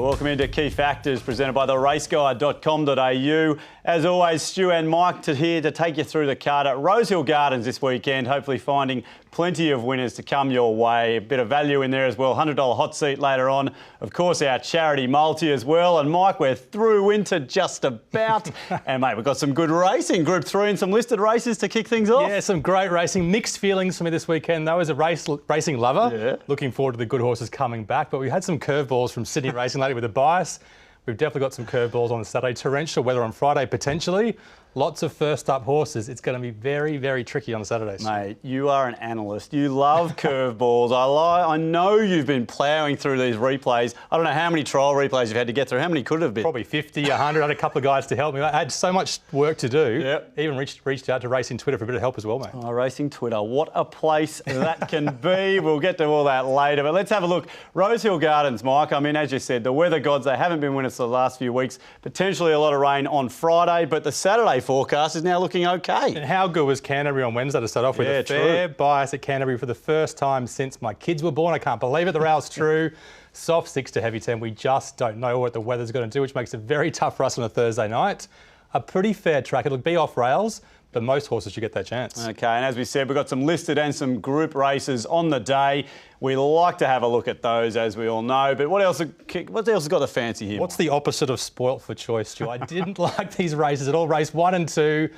Welcome into Key Factors, presented by the raceguide.com.au. As always, Stu and Mike here to take you through the card at Rosehill Gardens this weekend, hopefully finding plenty of winners to come your way. A bit of value in there as well, $100 hot seat later on. Of course, our charity multi as well. And Mike, we're through winter just about. And mate, we've got some good racing, Group 3 and some listed races to kick things off. Yeah, some great racing. Mixed feelings for me this weekend, though, as a racing lover. Yeah. Looking forward to the good horses coming back. But we had some curveballs from Sydney Racing lately with a bias. We've definitely got some curveballs on Saturday. Torrential weather on Friday, potentially. Lots of first-up horses. It's going to be very, very tricky on Saturdays. Mate, you are an analyst. You love curveballs. I know you've been ploughing through these replays. I don't know how many trial replays you've had to get through. How many could it have been? Probably 50, 100. I had a couple of guys to help me. I had so much work to do. Yep. Even reached out to Racing Twitter for a bit of help as well, mate. Oh, Racing Twitter. What a place that can be. We'll get to all that later. But let's have a look. Rosehill Gardens, Mike. I mean, as you said, the weather gods, they haven't been winners for the last few weeks. Potentially a lot of rain on Friday, but the Saturday forecast is now looking okay. And how good was Canterbury on Wednesday to start off with? Yeah, a fair bias at Canterbury for the first time since my kids were born. I can't believe it. The rail's true. Soft 6 to heavy 10. We just don't know what the weather's going to do, which makes it very tough for us on a Thursday night. A pretty fair track. It'll be off rails, but most horses should get that chance. OK, and as we said, we've got some listed and some group races on the day. We like to have a look at those, as we all know. But what else has got the fancy here? What's the opposite of spoilt for choice, Stu? I didn't like these races at all. Race 1 and 2.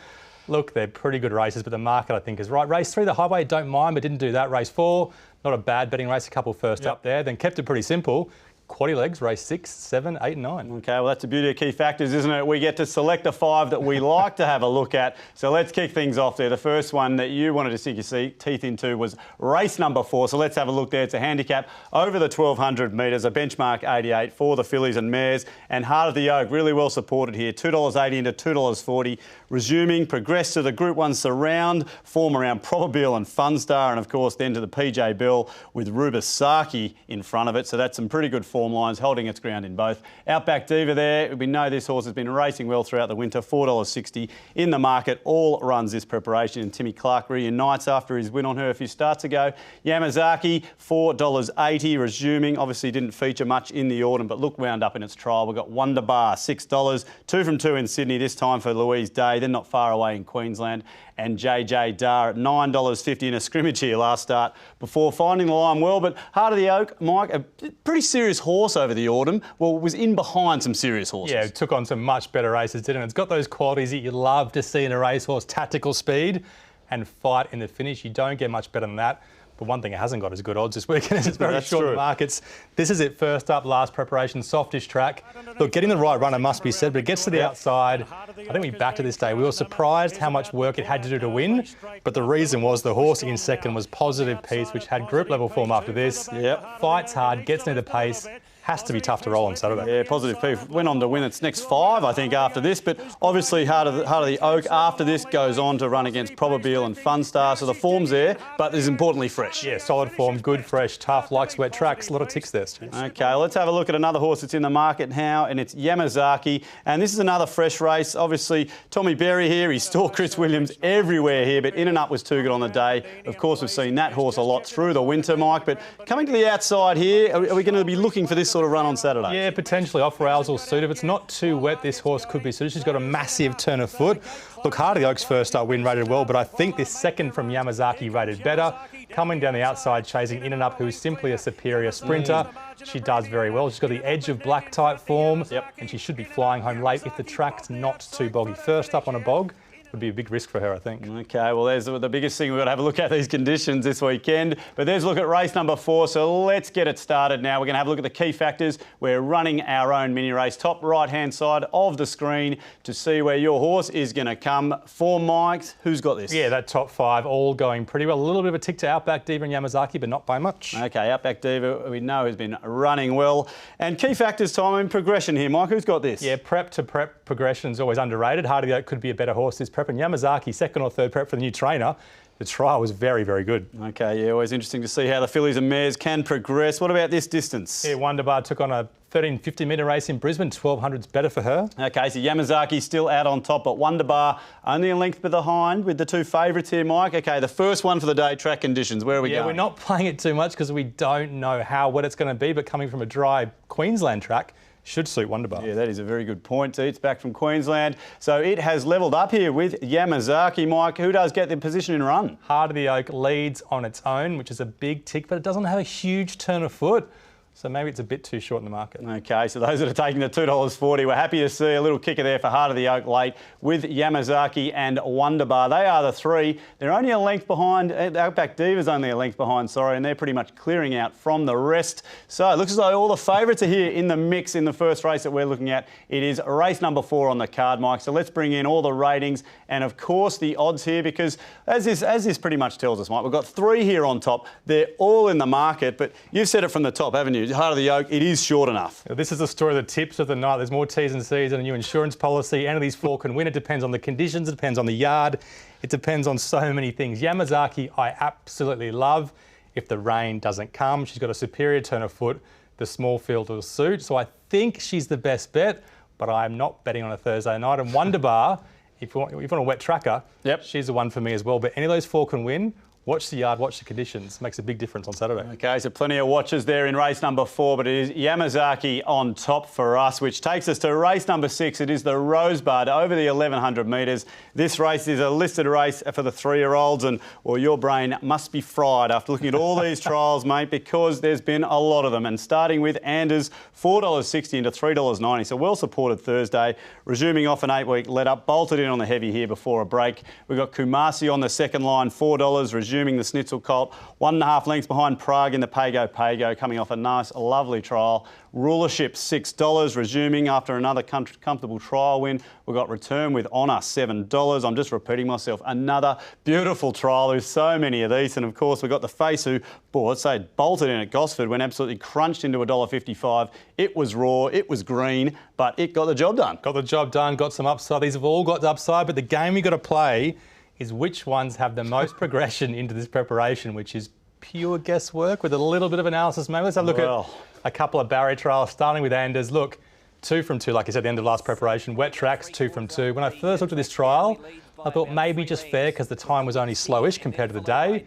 Look, they're pretty good races, but the market, I think, is right. Race 3, the highway, don't mind, but didn't do that. Race 4, not a bad betting race, a couple first up there. Then kept it pretty simple. Quaddy legs, race 6, 7, 8 and 9. OK, well, that's the beauty of Key Factors, isn't it? We get to select the 5 that we like to have a look at. So let's kick things off there. The first one that you wanted to sink your teeth into was race number 4. So let's have a look there. It's a handicap over the 1,200 metres, a benchmark 88 for the fillies and mares. And Heart of the Oak, really well supported here. $2.80 into $2.40. Resuming, progress to the Group 1 Surround, form around Probabeel and Funstar, and of course then to the PJ Bell with Rubisaki in front of it. So that's some pretty good form lines, holding its ground in both. Outback Diva there, we know this horse has been racing well throughout the winter, $4.60 in the market. All runs this preparation, and Timmy Clark reunites after his win on her a few starts ago. Yamazaki, $4.80, resuming. Obviously didn't feature much in the autumn, but look wound up in its trial. We've got Wonder Bar, $6, 2 from 2 in Sydney, this time for Louise Day. They're not far away in Queensland. And JJ Dar at $9.50 in a scrimmage here last start before finding the line well. But Heart of the Oak, Mike, a pretty serious horse over the autumn. Well, was in behind some serious horses. Yeah, it took on some much better races, didn't it? It's got those qualities that you love to see in a racehorse, tactical speed and fight in the finish. You don't get much better than that. But one thing it hasn't got is good odds this weekend. It's very short markets. This is it, first up, last preparation, softish track. Look, getting the right runner must be said, but it gets to the outside. I think we back to this day. We were surprised how much work it had to do to win, but the reason was the horse in second was Positive Peace, which had group level form after this. Yep. Fights hard, gets near the pace. Has to be tough to roll on Saturday. Yeah, Positive Peace went on to win its next 5, I think, after this. But obviously, Heart of the Oak after this goes on to run against Probabeel and Funstar. So the form's there, but is importantly fresh. Yeah, solid form, good, fresh, tough, likes wet tracks. A lot of ticks there, Steve. OK, let's have a look at another horse that's in the market now, and it's Yamazaki. And this is another fresh race. Obviously, Tommy Berry here. He stalked Chris Williams everywhere here, but In and Up was too good on the day. Of course, we've seen that horse a lot through the winter, Mike. But coming to the outside here, are we going to be looking for this sort of run on Saturday? Yeah, potentially off rails will suit. If it's not too wet, this horse could be suited. She's got a massive turn of foot. Look, Heart of the Oak's first up win rated well, but I think this second from Yamazaki rated better. Coming down the outside, chasing In and Up, who's simply a superior sprinter. She does very well. She's got the edge of black type form, and she should be flying home late if the track's not too boggy. First up on a bog would be a big risk for her, I think. OK, well, there's the biggest thing. We've got to have a look at these conditions this weekend. But there's a look at race number 4. So let's get it started now. We're going to have a look at the key factors. We're running our own mini race, top right-hand side of the screen, to see where your horse is going to come. 4 Mikes. Who's got this? Yeah, that top 5 all going pretty well. A little bit of a tick to Outback Diva and Yamazaki, but not by much. OK, Outback Diva, we know, has been running well. And key factors time and progression here. Mike, who's got this? Yeah, prep to prep progression is always underrated. Heart of the Oak could be a better horse this prep. And Yamazaki, second or third prep for the new trainer. The trial was very, very good. OK, yeah, always interesting to see how the fillies and mares can progress. What about this distance? Yeah, Wonder Bar took on a 1350 metre race in Brisbane. 1200's better for her. OK, so Yamazaki still out on top, but Wonder Bar only a length behind with the 2 favourites here, Mike. OK, the first one for the day, track conditions. Where are we going? Yeah, we're not playing it too much because we don't know how wet it's going to be, but coming from a dry Queensland track, should suit Wonderbar. Yeah, that is a very good point. It's back from Queensland. So it has levelled up here with Yamazaki. Mike, who does get the position in run? Heart of the Oak leads on its own, which is a big tick, but it doesn't have a huge turn of foot. So maybe it's a bit too short in the market. OK, so those that are taking the $2.40, we're happy to see a little kicker there for Heart of the Oak late with Yamazaki and Wonderbar. They are the three. They're only a length behind. Outback Diva's only a length behind, sorry, and they're pretty much clearing out from the rest. So it looks as though all the favourites are here in the mix in the first race that we're looking at. It is race number 4 on the card, Mike. So let's bring in all the ratings and, of course, the odds here, because as this pretty much tells us, Mike, we've got 3 here on top. They're all in the market, but you've said it from the top, haven't you? Heart of the Oak, it is short enough. This is the story of the tips of the night. There's more T's and C's and a new insurance policy. Any of these 4 can win. It depends on the conditions. It depends on the yard. It depends on so many things. Yamazaki, I absolutely love. If the rain doesn't come, she's got a superior turn of foot. The small field will suit. So I think she's the best bet, but I'm not betting on a Thursday night. And Wonderbar, if you want a wet tracker, she's the one for me as well. But any of those 4 can win. Watch the yard, watch the conditions. Makes a big difference on Saturday. OK, so plenty of watches there in race number 4, but it is Yamazaki on top for us, which takes us to race number 6. It is the Rosebud over the 1,100 metres. This race is a listed race for the 3-year-olds, and, well, your brain must be fried after looking at all these trials, mate, because there's been a lot of them. And starting with Anders, $4.60 into $3.90. So well-supported Thursday, resuming off an 8-week let-up, bolted in on the heavy here before a break. We've got Kumasi on the second line, $4, resuming the Schnitzel colt, 1.5 lengths behind Prague in the Pago, coming off a nice, lovely trial. Rulership, $6, resuming after another comfortable trial win. We've got Return with Honour, $7. I'm just repeating myself. Another beautiful trial. There's so many of these. And, of course, we've got the Face who, let's say, bolted in at Gosford when absolutely crunched into $1.55. It was raw, it was green, but it got the job done. Got the job done, got some upside. These have all got upside, but the game you've got to play is which ones have the most progression into this preparation, which is pure guesswork with a little bit of analysis. Maybe let's have a look at a couple of barrier trials, starting with Anders. Look, 2 from 2, like you said, at the end of last preparation. Wet tracks, 2 from 2. When I first looked at this trial, I thought maybe just fair because the time was only slowish compared to the day.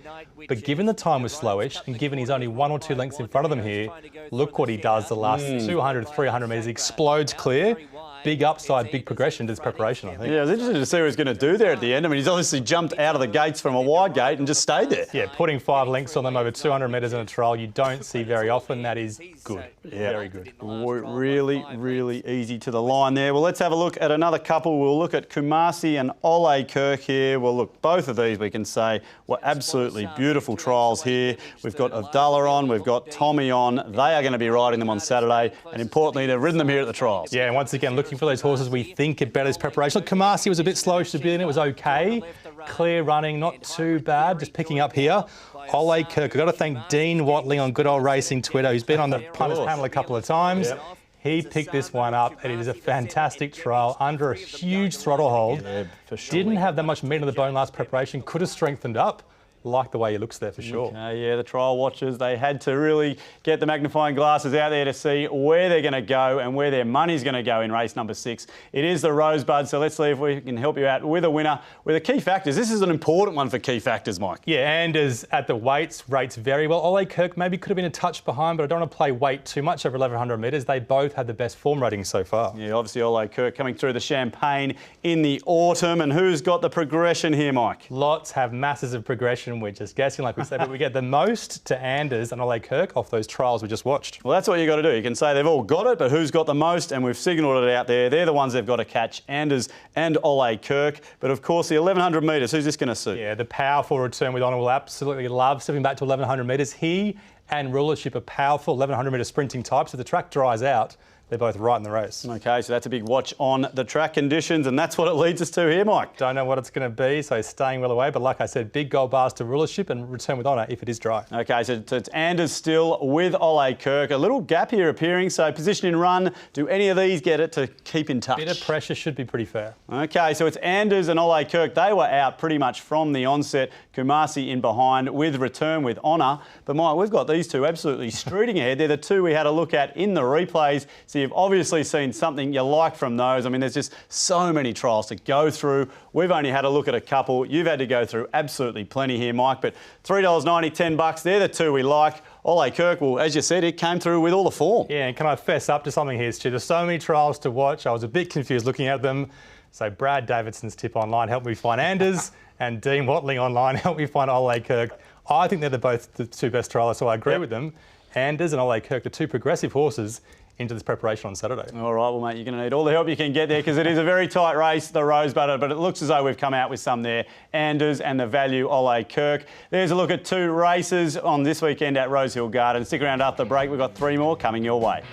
But given the time was slowish and given he's only 1 or 2 lengths in front of them here, look what he does the last 200, 300 metres. He explodes clear. Big upside, big progression to this preparation, I think. Yeah, I was interested to see what he's going to do there at the end. I mean, he's obviously jumped out of the gates from a wide gate and just stayed there. Yeah, putting 5 lengths on them over 200 metres in a trial, you don't see very often. That is good. Yeah, very good. Really, really easy to the line there. Well, let's have a look at another couple. We'll look at Kumasi and Ole Kirk here. Well, look, both of these we can say were absolutely beautiful trials here. We've got Avdallah on, we've got Tommy on. They are going to be riding them on Saturday, and importantly, they've ridden them here at the trials. Yeah, and once again, looking for those horses we think are better as preparation. Look, Kumasi was a bit slowish to begin. It was okay. Clear running, not too bad. Just picking up here. Ole Kirk. I've got to thank Dean Watling on Good Old Racing Twitter, who's been on the punters panel a couple of times. He picked this one up, and it is a fantastic trial under a huge throttle hold. Yeah, for sure. Didn't have that much meat on the bone last preparation. Could have strengthened up. Like the way he looks there for sure. Yeah, the trial watchers, they had to really get the magnifying glasses out there to see where they're going to go and where their money's going to go in race number 6. It is the Rosebud, so let's see if we can help you out with a winner with the key factors. This is an important one for key factors, Mike. Yeah, Anders at the weights rates very well. Ole Kirk maybe could have been a touch behind, but I don't want to play weight too much over 1,100 metres. They both had the best form ratings so far. Yeah, obviously Ole Kirk coming through the Champagne in the autumn. And who's got the progression here, Mike? Lots have masses of progression. We're just guessing, like we said, but we get the most to Anders and Ole Kirk off those trials we just watched. Well, that's what you got to do. You can say they've all got it, but who's got the most? And we've signalled it out there. They're the ones they've got to catch, Anders and Ole Kirk. But of course, the 1,100 metres, who's this going to suit? Yeah, the powerful Return with Honour will absolutely love stepping back to 1,100 metres. He and Rulership are powerful 1,100 metre sprinting types. So the track dries out, they're both right in the race. OK, so that's a big watch on the track conditions, and that's what it leads us to here, Mike. Don't know what it's going to be, so staying well away. But like I said, big gold bars to Rulership and Return with Honour if it is dry. OK, so it's Anders still with Ole Kirk. A little gap here appearing, so position in run. Do any of these get it to keep in touch? Bit of pressure should be pretty fair. OK, so it's Anders and Ole Kirk. They were out pretty much from the onset. Kumasi in behind with Return with Honour. But Mike, we've got these two absolutely streeting ahead. They're the two we had a look at in the replays. So you've obviously seen something you like from those. I mean, there's just so many trials to go through. We've only had a look at a couple. You've had to go through absolutely plenty here, Mike. But $3.90, $10, they're the two we like. Ole Kirk, well, as you said, it came through with all the form. Yeah, and can I fess up to something here, Stu? There's so many trials to watch. I was a bit confused looking at them. So Brad Davidson's tip online helped me find Anders, and Dean Watling online helped me find Ole Kirk. I think they're both the two best trialists, so I agree with them. Anders and Ole Kirk, the two progressive horses into this preparation on Saturday. All right, well, mate, you're going to need all the help you can get there because it is a very tight race, the Rosebud, but it looks as though we've come out with some there. Anders and the value Ole Kirk. There's a look at two races on this weekend at Rosehill Gardens. Stick around after the break. We've got three more coming your way.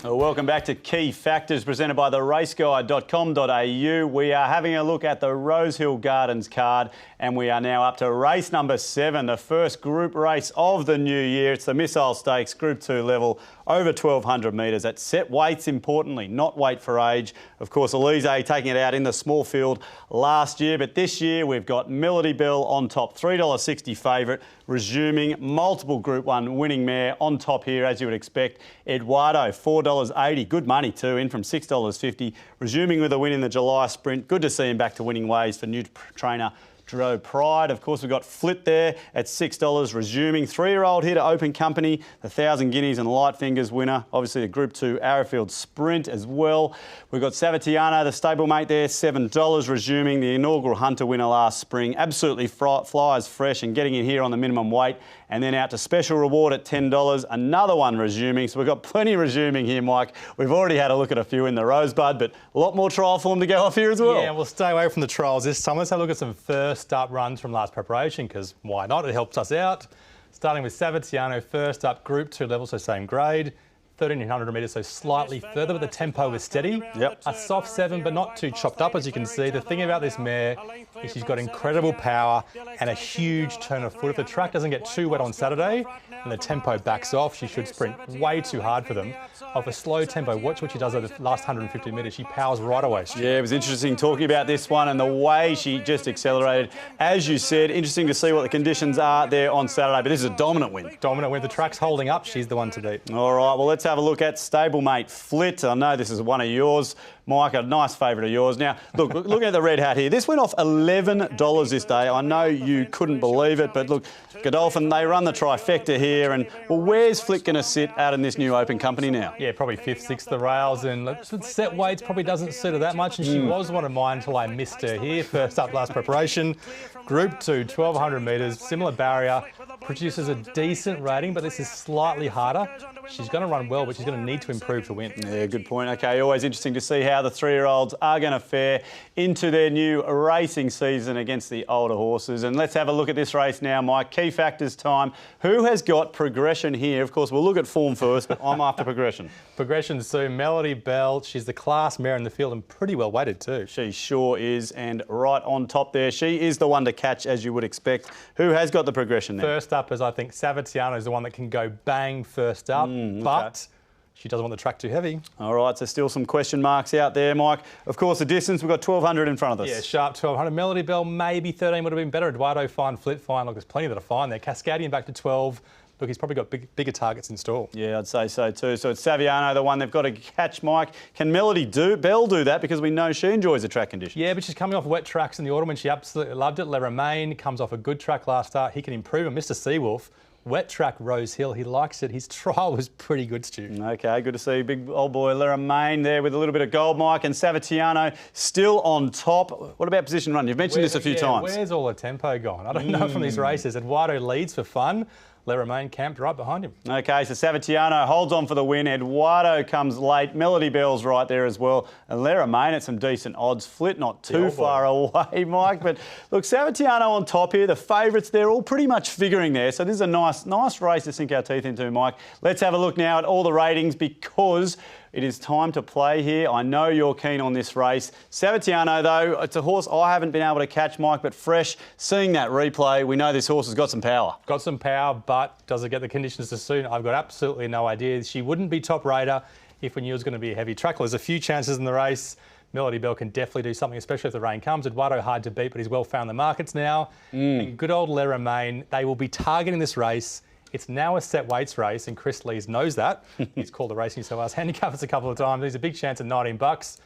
Welcome back to Key Factors, presented by theraceguide.com.au. We are having a look at the Rosehill Gardens card, and we are now up to race number 7, the first group race of the new year. It's the Missile Stakes, Group 2 level, over 1,200 metres at set weights, importantly, not weight for age. Of course, Elise taking it out in the small field last year, but this year we've got Melody Bell on top, $3.60 favourite, resuming, multiple Group 1 winning mare on top here, as you would expect. Eduardo, $4.80, good money too, in from $6.50, resuming with a win in the July sprint. Good to see him back to winning ways for new trainer Drew Pride. Of course, we've got Flit there at $6, resuming. 3-year-old here to Open Company, the 1,000 Guineas and Light Fingers winner. Obviously, the Group 2 Arrowfield Sprint as well. We've got Savatiano, the stablemate there, $7, resuming. The inaugural Hunter winner last spring. Absolutely flies fresh and getting in here on the minimum weight. And then out to Special Reward at $10, another one resuming. So we've got plenty resuming here, Mike. We've already had a look at a few in the Rosebud, but a lot more trial form to go off here as well. Yeah, we'll stay away from the trials this time. Let's have a look at some first up runs from last preparation, because why not? It helps us out. Starting with Savatiano, first up, Group 2 level, so same grade. 1,300 metres, so slightly further, but the tempo was steady. Yep. A soft 7, but not too chopped up, as you can see. The thing about this mare is she's got incredible power and a huge turn of foot. If the track doesn't get too wet on Saturday and the tempo backs off, she should sprint way too hard for them. Off a slow tempo, watch what she does over the last 150 metres. She powers right away. Yeah, it was interesting talking about this one and the way she just accelerated. As you said, interesting to see what the conditions are there on Saturday, but this is a dominant win. Dominant win. The track's holding up. She's the one to beat. All right, well, let's have a look at stablemate Flit. I know this is one of yours, Mike, a nice favourite of yours. Now, look at the red hat here. This went off $11 this day. I know you couldn't believe it, but look, Godolphin, they run the trifecta here, and, well, where's Flit going to sit out in this new Open Company now? Yeah, probably 5th, 6th the rails, and set weights probably doesn't suit her that much, and she was one of mine until I missed her here. First up last preparation. Group 2, 1,200 metres, similar barrier, produces a decent rating, but this is slightly harder. She's going to run well, but she's going to need to improve to win. Yeah, good point. OK, always interesting to see how the 3-year-olds are going to fare into their new racing season against the older horses. And let's have a look at this race now, Mike. Key factors time. Who has got progression here? Of course, we'll look at form first, but I'm after progression. Progression, so Melody Bell. She's the class mare in the field and pretty well weighted too. She sure is, and right on top there. She is the one to catch, as you would expect. Who has got the progression there? First up is, I think, Savatiano is the one that can go bang first up, but she doesn't want the track too heavy. All right, so still some question marks out there, Mike. Of course, the distance, we've got 1,200 in front of us. Yeah, sharp 1,200. Melody Bell, maybe 13 would have been better. Eduardo, fine. Flit, fine. Look, there's plenty that are fine there. Cascadian back to 12. Look, he's probably got bigger targets in store. Yeah, I'd say so too. So it's Saviano, the one they've got to catch, Mike. Can Melody Bell do that? Because we know she enjoys the track conditions. Yeah, but she's coming off wet tracks in the autumn and she absolutely loved it. Le Romain comes off a good track last start. He can improve. And Mr. Seawolf, wet track Rosehill, he likes it. His trial was pretty good, Stu. OK, good to see big old boy Le Romain there with a little bit of gold, Mike. And Savatiano still on top. What about position run? You've mentioned this a few times. Where's all the tempo gone? I don't know from these races. Eduardo leads for fun. Le Romain camped right behind him. OK, so Savatiano holds on for the win. Eduardo comes late. Melody Bell's right there as well. And Le Romain at some decent odds. Flit not too far away, Mike. But look, Savatiano on top here. The favourites, they're all pretty much figuring there. So this is a nice race to sink our teeth into, Mike. Let's have a look now at all the ratings because it is time to play here. I know you're keen on this race. Savatiano, though, it's a horse I haven't been able to catch, Mike, but fresh. Seeing that replay, we know this horse has got some power. Got some power, but does it get the conditions to suit? I've got absolutely no idea. She wouldn't be top rater if we knew it was going to be a heavy track. Well, there's a few chances in the race. Melody Bell can definitely do something, especially if the rain comes. Eduardo hard to beat, but he's well found the markets now. And good old Le Romain, they will be targeting this race. It's now a set weights race, and Chris Lees knows that. He's called the Racing New South Wales handicap us a couple of times. There's a big chance at $19.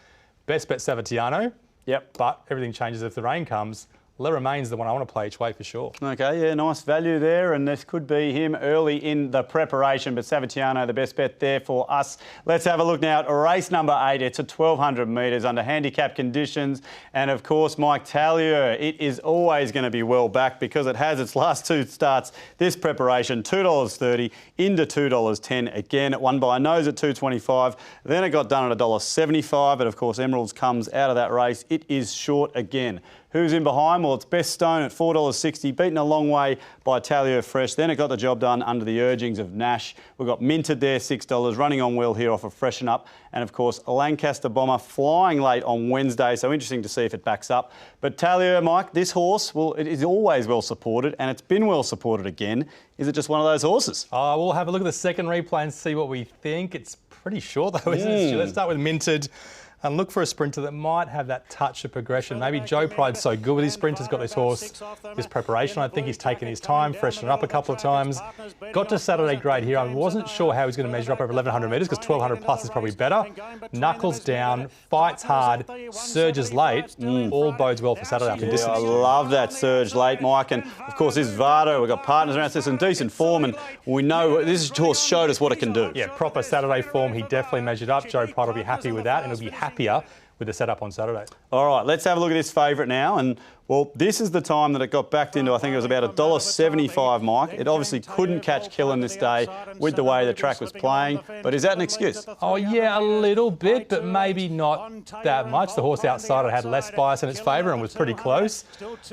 Best bet Savatiano. Yep. But everything changes if the rain comes. Le Romain's the one I want to play each way for sure. Okay, yeah, nice value there, and this could be him early in the preparation, but Savatiano, the best bet there for us. Let's have a look now at race number 8. It's at 1,200 metres under handicap conditions, and of course, Mike Tallier. It is always going to be well back because it has its last 2 starts this preparation, $2.30 into $2.10. Again, it won by a nose at $2.25, then it got done at $1.75, but of course, Emeralds comes out of that race. It is short again. Who's in behind? Well, it's Best Stone at $4.60, beaten a long way by Tallier Fresh. Then it got the job done under the urgings of Nash. We've got Minted there, $6, running on wheel here off of Freshen Up. And of course, Lancaster Bomber flying late on Wednesday, so interesting to see if it backs up. But Tallier, Mike, this horse, well, it is always well supported, and it's been well supported again. Is it just one of those horses? We'll have a look at the second replay and see what we think. It's pretty short though, isn't it? Let's start with Minted. And look for a sprinter that might have that touch of progression. Maybe Joe Pride's so good with his sprinters, got this horse, this preparation. I think he's taken his time, freshened up a couple of times. Got to Saturday grade here. I wasn't sure how he's going to measure up over 1,100 metres because 1,200 plus is probably better. Knuckles down, fights hard, surges late. All bodes well for Saturday after distance. I love that surge late, Mike. And of course, this Vardo, we've got partners around, so some decent form, and we know this horse showed us what it can do. Yeah, proper Saturday form. He definitely measured up. Joe Pride will be happy with that, and he'll be happier with the setup on Saturday. All right, let's have a look at this favourite now. And, well, this is the time that it got backed into, I think it was about $1.75, Mike. It obviously couldn't catch Killen this day with the way the track was playing. But is that an excuse? Oh, yeah, a little bit, but maybe not that much. The horse outside it had less bias in its favour and was pretty close.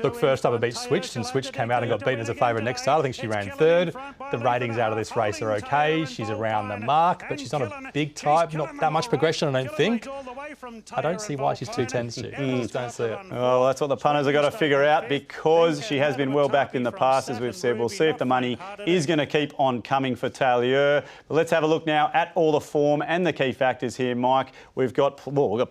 Look, first up it beat Switched, and Switched came out and got beaten as a favourite next start. I think she ran 3rd. The ratings out of this race are okay. She's around the mark, but she's not a big type. Not that much progression, I don't think. I don't see why she's 210s. I just don't see it. Well, that's what the punters have got to figure out because she has been well backed in the past, as we've said. We'll see if the money is going to keep on coming for Tallier. But let's have a look now at all the form and the key factors here, Mike. We've got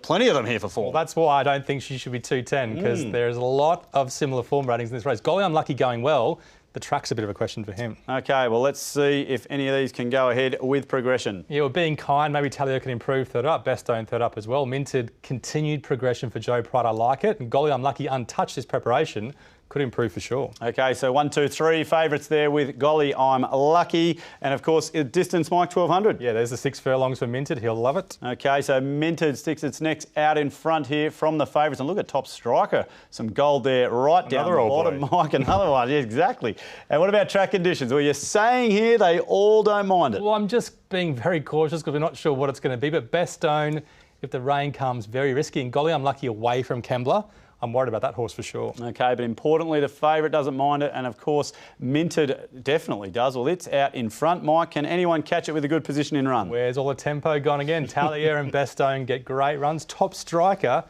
plenty of them here for form. Well, that's why I don't think she should be 210 because there's a lot of similar form ratings in this race. Golly Unlucky going well. The track's a bit of a question for him. OK, well, let's see if any of these can go ahead with progression. Yeah, we're being kind. Maybe Tallier can improve 3rd up. Best Stone 3rd up as well. Minted, continued progression for Joe Pride. I like it. And Golly Unlucky, untouched this preparation. Could improve for sure. OK, so 1, 2, 3 favourites there with Golly I'm Lucky. And of course, distance, Mike, 1,200. Yeah, there's the 6 furlongs for Minted. He'll love it. OK, so Minted sticks its necks out in front here from the favourites. And look at Top Striker. Some gold there right down the bottom, Mike. Another one, yeah, exactly. And what about track conditions? Well, you're saying here they all don't mind it. Well, I'm just being very cautious because we're not sure what it's going to be. But Best Stone, if the rain comes, very risky. And Golly I'm Lucky away from Kembla. I'm worried about that horse for sure. OK, but importantly, the favourite doesn't mind it. And, of course, Minted definitely does. Well, it's out in front, Mike. Can anyone catch it with a good position in run? Where's all the tempo gone again? Tallier and Best Stone get great runs. Top Striker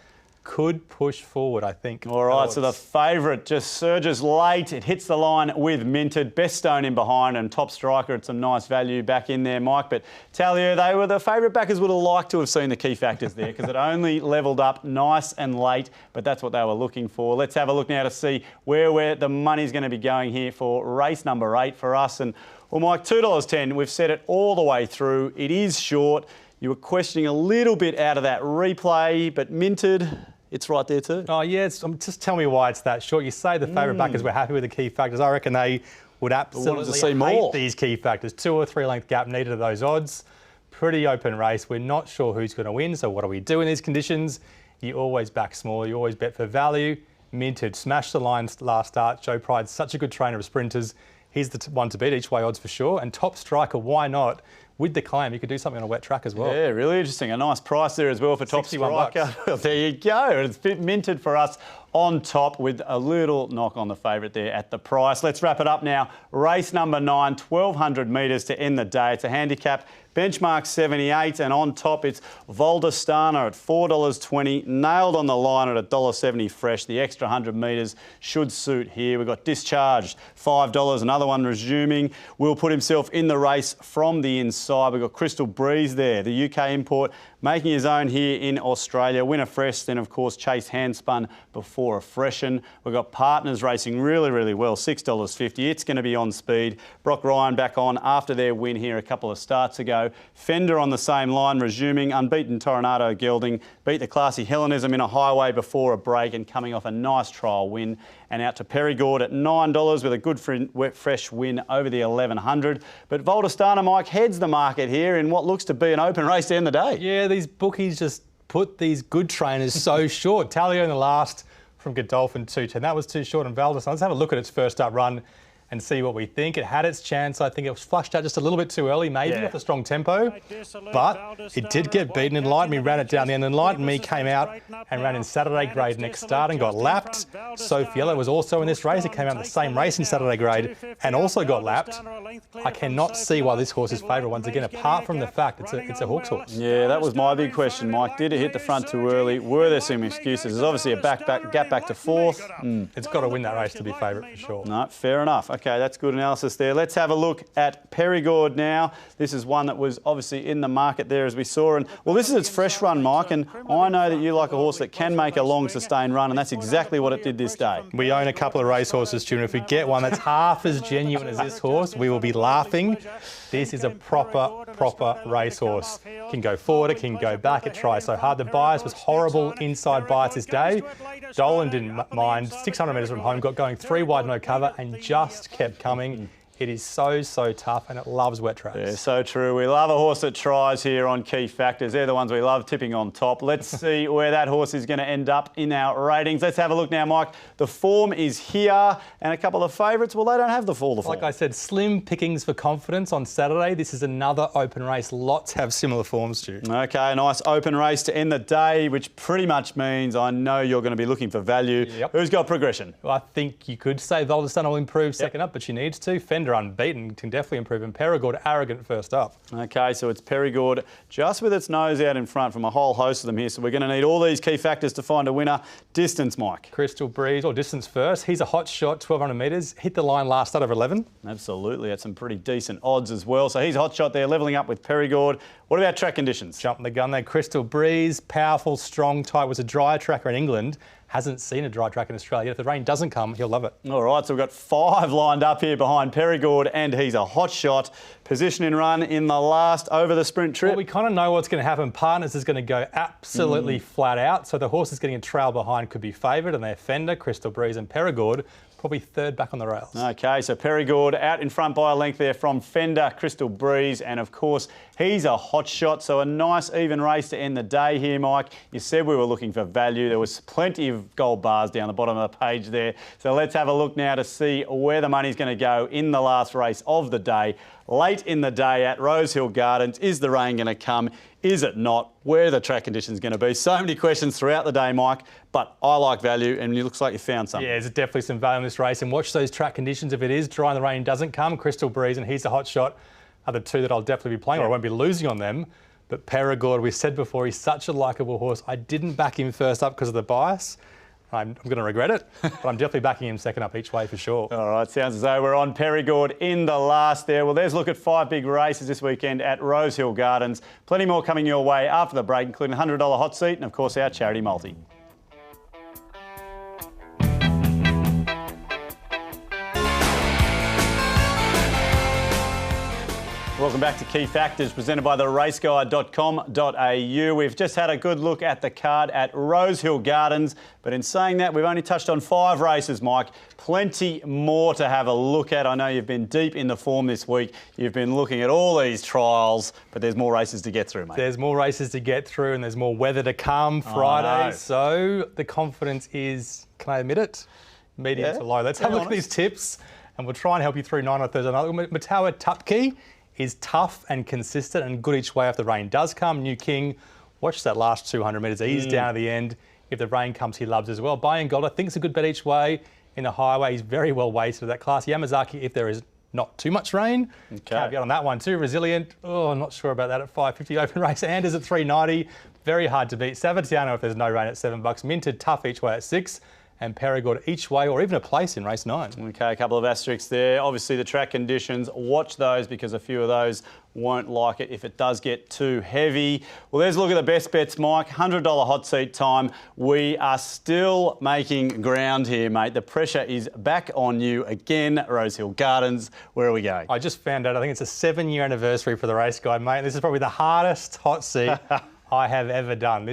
could push forward, I think. All right, so the favourite just surges late. It hits the line with Minted. Best Stone in behind and Top Striker at some nice value back in there, Mike. But Tallier, they were the favourite backers would have liked to have seen the key factors there because it only levelled up nice and late, but that's what they were looking for. Let's have a look now to see where the money's going to be going here for race number 8 for us. And, well, Mike, $2.10, we've said it all the way through. It is short. You were questioning a little bit out of that replay, but Minted, it's right there too. Oh, yeah. Just tell me why it's that short. You say the favourite backers were happy with the key factors. I reckon they would absolutely hate these key factors. 2 or 3 length gap needed at those odds. Pretty open race. We're not sure who's going to win, so what do we do in these conditions? You always back small. You always bet for value. Minted smashed the line last start. Joe Pride's such a good trainer of sprinters. He's the one to beat each way odds for sure. And Top Striker, why not? With the claim, you could do something on a wet track as well. Yeah, really interesting. A nice price there as well for Top Striker. Well, there you go. It's Minted for us on top with a little knock on the favourite there at the price. Let's wrap it up now. Race number 9, 1,200 metres to end the day. It's a handicap. Benchmark 78, and on top it's Voldostana at $4.20, nailed on the line at $1.70 fresh. The extra 100 metres should suit here. We've got Discharged, $5, another one resuming. Will put himself in the race from the inside. We've got Crystal Breeze there, the UK import, making his own here in Australia. Winner fresh, then of course Chase Handspun before a freshen. We've got Partners racing really, really well, $6.50. It's going to be on speed. Brock Ryan back on after their win here a couple of starts ago. Fender on the same line, resuming. Unbeaten Toronado Gelding beat the classy Hellenism in a highway before a break and coming off a nice trial win. And out to Perigord at $9 with a good fresh win over the 1100. But Voldostana, Mike, heads the market here in what looks to be an open race to end the day. Yeah, these bookies just put these good trainers so short. Talio in the last from Godolphin 210. That was too short. And Voldostana, let's have a look at its first up run and see what we think. It had its chance. I think it was flushed out just a little bit too early, maybe, with a strong tempo. But it did get beaten. Enlighten Me ran it down the end. Enlighten Me came out and ran in Saturday grade next start and got lapped. Sophiella was also in this race. It came out in the same race in Saturday grade and also got lapped. I cannot see why this horse is favourite once again, apart from the fact it's a Hawks horse. Yeah, that was my big question, Mike. Did it hit the front too early? Were there some excuses? There's obviously a gap back to fourth. It's got to win that race to be favourite for sure. No, fair enough. Okay, that's good analysis there. Let's have a look at Perigord now. This is one that was obviously in the market there as we saw. And well, this is its fresh run, Mike, and I know that you like a horse that can make a long sustained run, and that's exactly what it did this day. We own a couple of racehorses, Stu, and if we get one that's half as genuine as this horse, we will be laughing. This is a proper racehorse. It can go forward, it can go back, it tries so hard. The bias was horrible inside bias this day. Dolan didn't mind. 600 metres from home, got going 3 wide, no cover, and just kept coming. It is so tough and it loves wet tracks. Yeah, so true. We love a horse that tries here on Key Factors. They're the ones we love tipping on top. Let's see where that horse is going to end up in our ratings. Let's have a look now, Mike. The form is here and a couple of favourites. Well, they don't have the full form. Like I said, slim pickings for confidence on Saturday. This is another open race. Lots have similar forms, Stu. Okay, nice open race to end the day, which pretty much means I know you're going to be looking for value. Yep. Who's got progression? Well, I think you could say Voldostana will improve second up, but she needs to. Fender unbeaten can definitely improve, and Perigord arrogant first up. Okay, so it's Perigord just with its nose out in front from a whole host of them here. So we're going to need all these key factors to find a winner. Distance, Mike. Crystal Breeze, or distance first. He's a hot shot, 1,200 metres. Hit the line last start over 11. Absolutely, that's some pretty decent odds as well. So he's a hot shot there, levelling up with Perigord. What about track conditions? Jumping the gun there. Crystal Breeze, powerful, strong type. Was a dry tracker in England. Hasn't seen a dry track in Australia. If the rain doesn't come, he'll love it. All right, so we've got 5 lined up here behind Perigord, and he's a hot shot. Position and run in the last over the sprint trip. Well, we kind of know what's going to happen. Partners is going to go absolutely flat out. So the horse is getting a trail behind could be favoured, and they're Fender, Crystal Breeze and Perigord. Probably third back on the rails. Okay, so Perigord out in front by a length there from Fender, Crystal Breeze, and of course he's a hot shot. So a nice even race to end the day here, Mike. You said we were looking for value. There was plenty of gold bars down the bottom of the page there. So let's have a look now to see where the money's going to go in the last race of the day. Late in the day at Rosehill Gardens. Is the rain going to come? Is it not? Where are the track conditions going to be? So many questions throughout the day, Mike, but I like value and it looks like you found something. Yeah, there's definitely some value in this race, and watch those track conditions. If it is dry and the rain doesn't come, Crystal Breeze and he's a hot shot are the two that I'll definitely be playing, or I won't be losing on them. But Perigord, we said before, he's such a likeable horse. I didn't back him first up because of the bias. I'm going to regret it, but I'm definitely backing him second up each way for sure. All right, sounds as though we're on Perigord in the last there. Well, there's a look at 5 big races this weekend at Rosehill Gardens. Plenty more coming your way after the break, including a $100 hot seat and, of course, our charity multi. Welcome back to Key Factors, presented by the raceguide.com.au. We've just had a good look at the card at Rosehill Gardens, but in saying that, we've only touched on 5 races, Mike. Plenty more to have a look at. I know you've been deep in the form this week. You've been looking at all these trials, but there's more races to get through, mate. There's more races to get through, and there's more weather to come Friday. So the confidence is, can I admit it, medium to low. Let's have a look at these tips, and we'll try and help you through 9 on Thursday night. Matawa Tupkey is tough and consistent and good each way if the rain does come. New King, watch that last 200 metres, ease down at the end. If the rain comes, he loves as well. Bayern Gold, I think, is a good bet each way. In the highway, he's very well weighted to that class. Yamazaki, if there is not too much rain. Okay. Caveat on that one too. Resilient, I'm not sure about that at 550 open race. Anders at 390, very hard to beat. Savatiano, if there's no rain, at $7. Minted, tough each way at 6. And Perigord each way, or even a place in race 9. Okay, a couple of asterisks there. Obviously, the track conditions, watch those because a few of those won't like it if it does get too heavy. Well, there's a look at the best bets, Mike. $100 hot seat time. We are still making ground here, mate. The pressure is back on you again. Rosehill Gardens, where are we going? I just found out, I think it's a 7-year anniversary for the race guide, mate. This is probably the hardest hot seat I have ever done.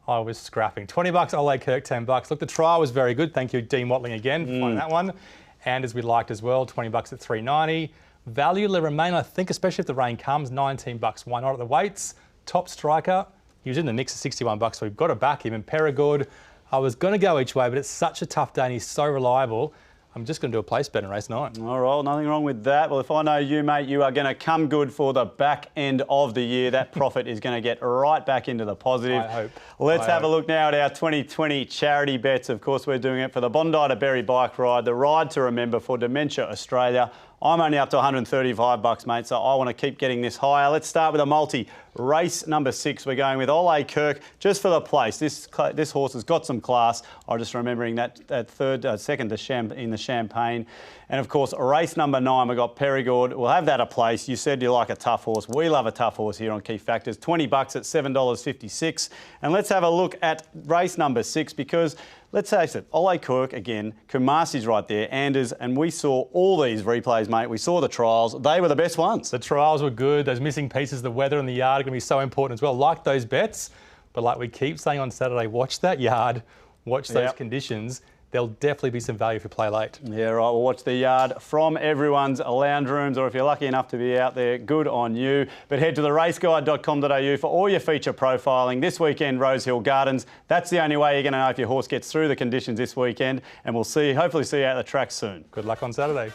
I was scrapping. $20, Ole Kirk, $10. Look, the trial was very good. Thank you, Dean Watling again, for finding that one. And as we liked as well, $20 at $3.90. Value Le Remain, I think, especially if the rain comes, $19. Why not at the weights? Top striker, he was in the mix at $61, so we've got to back him. And Perigord, I was going to go each way, but it's such a tough day and he's so reliable. I'm just going to do a place bet in race 9. All right, nothing wrong with that. Well, if I know you, mate, you are going to come good for the back end of the year. That profit is going to get right back into the positive. I hope. Let's have a look now at our 2020 charity bets. Of course, we're doing it for the Bondi to Berry bike ride, the ride to remember for Dementia Australia. I'm only up to $135, mate, so I want to keep getting this higher. Let's start with a multi. Race number 6, we're going with Ole Kirk just for the place. This horse has got some class. I'm just remembering that second in the Champagne. And, of course, race number 9, we've got Perigord. We'll have that a place. You said you like a tough horse. We love a tough horse here on Key Factors. $20 at $7.56. And let's have a look at race number 6 because, let's face it, Ole Kirk again, Kumasi's right there, Anders, and we saw all these replays, mate. We saw the trials. They were the best ones. The trials were good. Those missing pieces, the weather and the yard are going to be so important as well. Like those bets, but like we keep saying on Saturday, watch that yard, watch those conditions. There'll definitely be some value if you play late. Yeah, right. We'll watch the yard from everyone's lounge rooms, or if you're lucky enough to be out there, good on you. But head to theraceguide.com.au for all your feature profiling. This weekend, Rosehill Gardens. That's the only way you're going to know if your horse gets through the conditions this weekend. And we'll hopefully see you at the track soon. Good luck on Saturday.